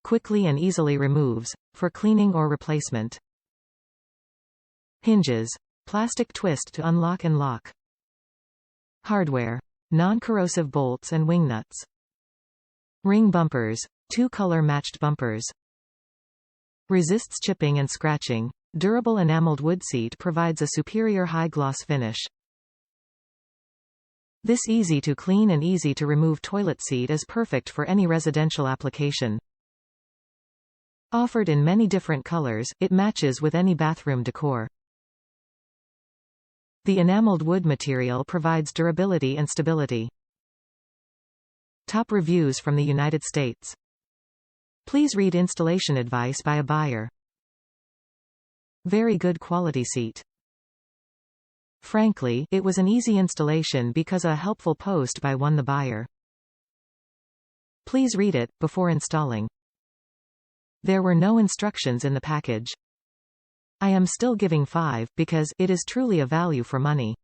Quickly and easily removes, for cleaning or replacement. Hinges. Plastic twist to unlock and lock. Hardware. Non-corrosive bolts and wing nuts. Ring bumpers. 2 color-matched bumpers. Resists chipping and scratching. Durable enameled wood seat provides a superior high-gloss finish. This easy-to-clean and easy-to-remove toilet seat is perfect for any residential application. Offered in many different colors, it matches with any bathroom decor. The enameled wood material provides durability and stability. Top reviews from the United States. Please read installation advice by a buyer. Very good quality seat. Frankly, it was an easy installation because a helpful post by the buyer. Please read it before installing. There were no instructions in the package. I am still giving 5 because it is truly a value for money.